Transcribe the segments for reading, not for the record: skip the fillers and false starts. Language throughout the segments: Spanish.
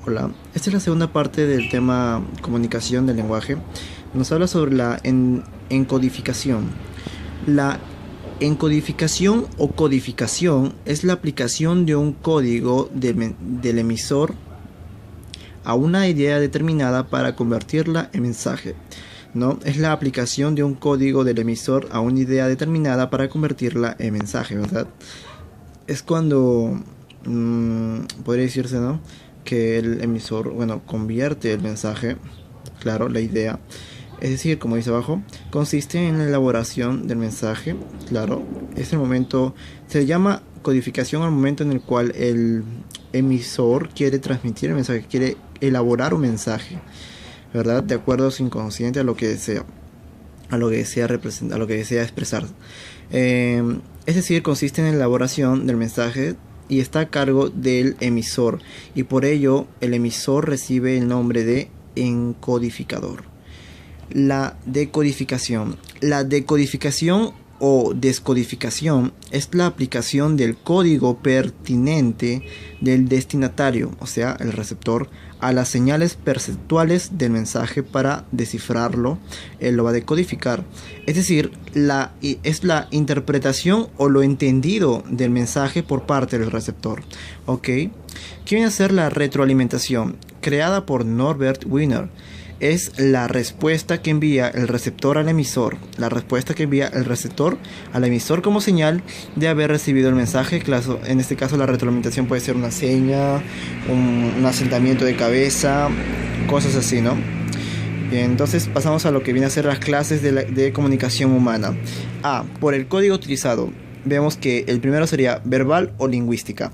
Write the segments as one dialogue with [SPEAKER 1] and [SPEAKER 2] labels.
[SPEAKER 1] Hola, esta es la segunda parte del tema comunicación del lenguaje. Nos habla sobre la encodificación. La encodificación o codificación es la aplicación de un código del emisor a una idea determinada para convertirla en mensaje. ¿No? Es la aplicación de un código del emisor a una idea determinada para convertirla en mensaje, ¿verdad? Es cuando podría decirse, ¿no? Que el emisor, bueno, convierte el mensaje, claro, la idea. Es decir, como dice abajo, consiste en la elaboración del mensaje, claro. Es el momento, se llama codificación al momento en el cual el emisor quiere transmitir el mensaje, quiere elaborar un mensaje, ¿verdad? De acuerdo a su inconsciente, a lo que desea, a lo que desea representar, a lo que desea expresar. Es decir, consiste en la elaboración del mensaje y está a cargo del emisor, y por ello el emisor recibe el nombre de encodificador. La decodificación. La decodificación o descodificación es la aplicación del código pertinente del destinatario, o sea, el receptor, a las señales perceptuales del mensaje para descifrarlo. Él lo va a decodificar. Es decir, es la interpretación o lo entendido del mensaje por parte del receptor. ¿Ok? ¿Qué viene a ser la retroalimentación? Creada por Norbert Wiener. Es la respuesta que envía el receptor al emisor. La respuesta que envía el receptor al emisor como señal de haber recibido el mensaje. Claro, en este caso la retroalimentación puede ser una seña, un asentamiento de cabeza, cosas así, ¿no? Bien, entonces pasamos a lo que viene a ser las clases de comunicación humana. Por el código utilizado. Vemos que el primero sería verbal o lingüística.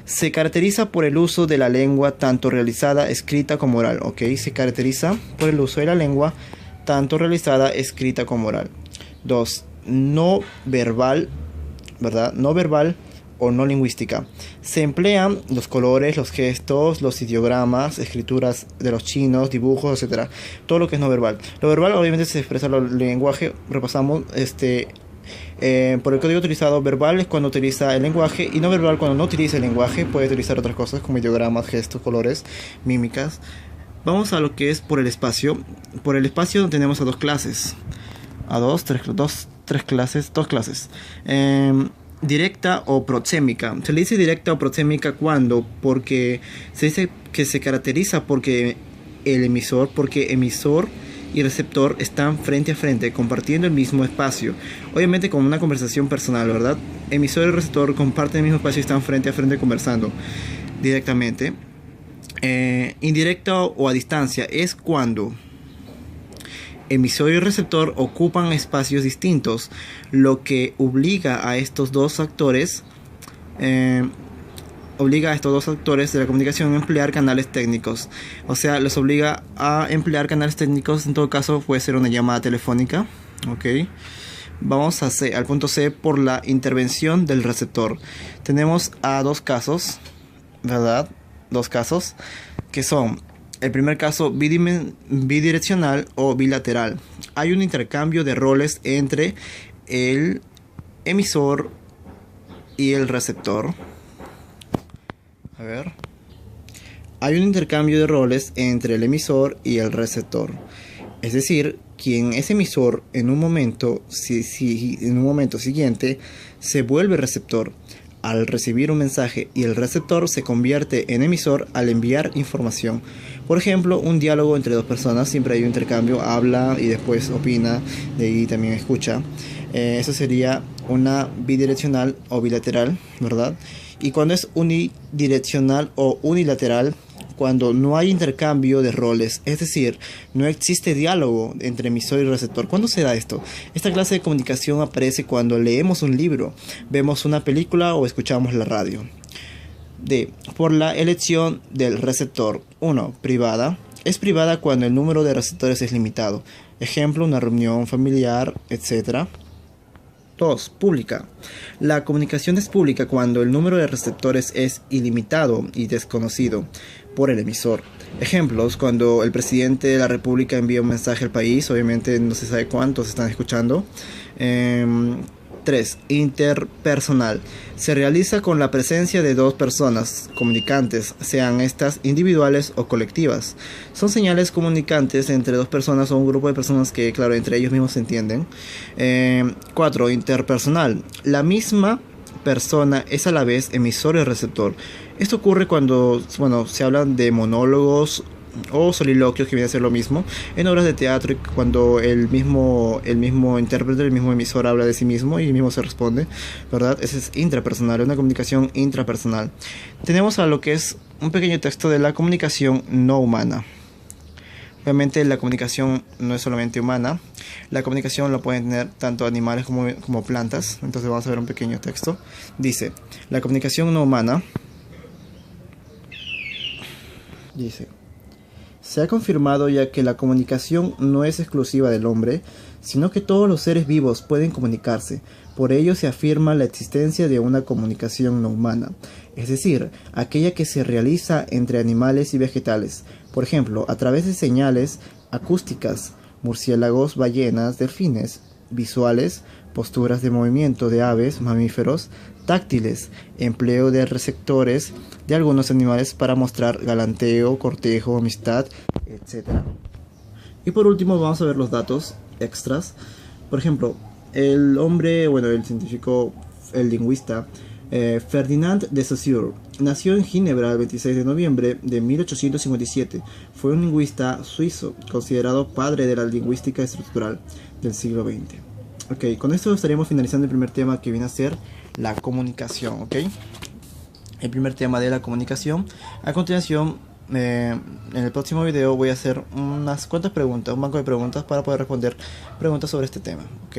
[SPEAKER 1] Se caracteriza por el uso de la lengua tanto realizada, escrita como oral. ¿Ok? Se caracteriza por el uso de la lengua tanto realizada, escrita como oral. 2. No verbal, ¿verdad? No verbal o no lingüística. Se emplean los colores, los gestos, los ideogramas, escrituras de los chinos, dibujos, etcétera. Todo lo que es no verbal. Lo verbal obviamente se expresa en el lenguaje. Repasamos por el código utilizado. Verbal es cuando utiliza el lenguaje, y no verbal cuando no utiliza el lenguaje. Puede utilizar otras cosas como ideogramas, gestos, colores, mímicas. Vamos a lo que es por el espacio. Por el espacio tenemos a dos clases. Tres clases. Directa o proxémica. Se le dice directa o proxémica porque se dice que se caracteriza porque emisor y receptor están frente a frente, compartiendo el mismo espacio. Obviamente con una conversación personal, ¿verdad? Emisor y receptor comparten el mismo espacio y están frente a frente conversando directamente. Indirecta o a distancia es cuando emisor y receptor ocupan espacios distintos, lo que obliga a estos dos actores de la comunicación a emplear canales técnicos. O sea, los obliga a emplear canales técnicos. En todo caso puede ser una llamada telefónica. Ok. Vamos al punto C, por la intervención del receptor. Tenemos a dos casos, ¿verdad? Dos casos que son: el primer caso, bidireccional o bilateral. Hay un intercambio de roles entre el emisor y el receptor. Hay un intercambio de roles entre el emisor y el receptor. Es decir, quien es emisor en un momento siguiente se vuelve receptor al recibir un mensaje, y el receptor se convierte en emisor al enviar información. Por ejemplo, un diálogo entre dos personas, siempre hay un intercambio, habla y después opina, de ahí también escucha. Eso sería una bidireccional o bilateral, ¿verdad? Y cuando es unidireccional o unilateral, cuando no hay intercambio de roles, es decir, no existe diálogo entre emisor y receptor. ¿Cuándo se da esto? Esta clase de comunicación aparece cuando leemos un libro, vemos una película o escuchamos la radio. Por la elección del receptor. 1. Privada. Es privada cuando el número de receptores es limitado. Ejemplo, una reunión familiar, etc. 2. Pública. La comunicación es pública cuando el número de receptores es ilimitado y desconocido por el emisor. Ejemplos: cuando el presidente de la República envía un mensaje al país, obviamente no se sabe cuántos están escuchando. 3. Interpersonal. Se realiza con la presencia de dos personas comunicantes, sean estas individuales o colectivas. Son señales comunicantes entre dos personas o un grupo de personas que, claro, entre ellos mismos se entienden. 4. Interpersonal. La misma persona es a la vez emisor y receptor. Esto ocurre cuando, bueno, se hablan de monólogos o soliloquios, que viene a ser lo mismo, en obras de teatro, y cuando el mismo intérprete, el mismo emisor habla de sí mismo y el mismo se responde, ¿verdad? Ese es intrapersonal, una comunicación intrapersonal. Tenemos a lo que es un pequeño texto de la comunicación no humana. Obviamente la comunicación no es solamente humana, la comunicación la pueden tener tanto animales como plantas. Entonces vamos a ver un pequeño texto. Dice, la comunicación no humana, dice, se ha confirmado ya que la comunicación no es exclusiva del hombre, sino que todos los seres vivos pueden comunicarse. Por ello se afirma la existencia de una comunicación no humana, es decir, aquella que se realiza entre animales y vegetales. Por ejemplo, a través de señales acústicas, murciélagos, ballenas, delfines, visuales, posturas de movimiento de aves, mamíferos, táctiles, empleo de receptores de algunos animales para mostrar galanteo, cortejo, amistad, etc. Y por último vamos a ver los datos extras. Por ejemplo, el científico, el lingüista Ferdinand de Saussure nació en Ginebra el 26 de noviembre de 1857. Fue un lingüista suizo, considerado padre de la lingüística estructural del siglo XX. Ok, con esto estaríamos finalizando el primer tema, que viene a ser la comunicación, ¿ok? El primer tema de la comunicación. A continuación, en el próximo video voy a hacer unas cuantas preguntas, un banco de preguntas para poder responder preguntas sobre este tema, ¿ok?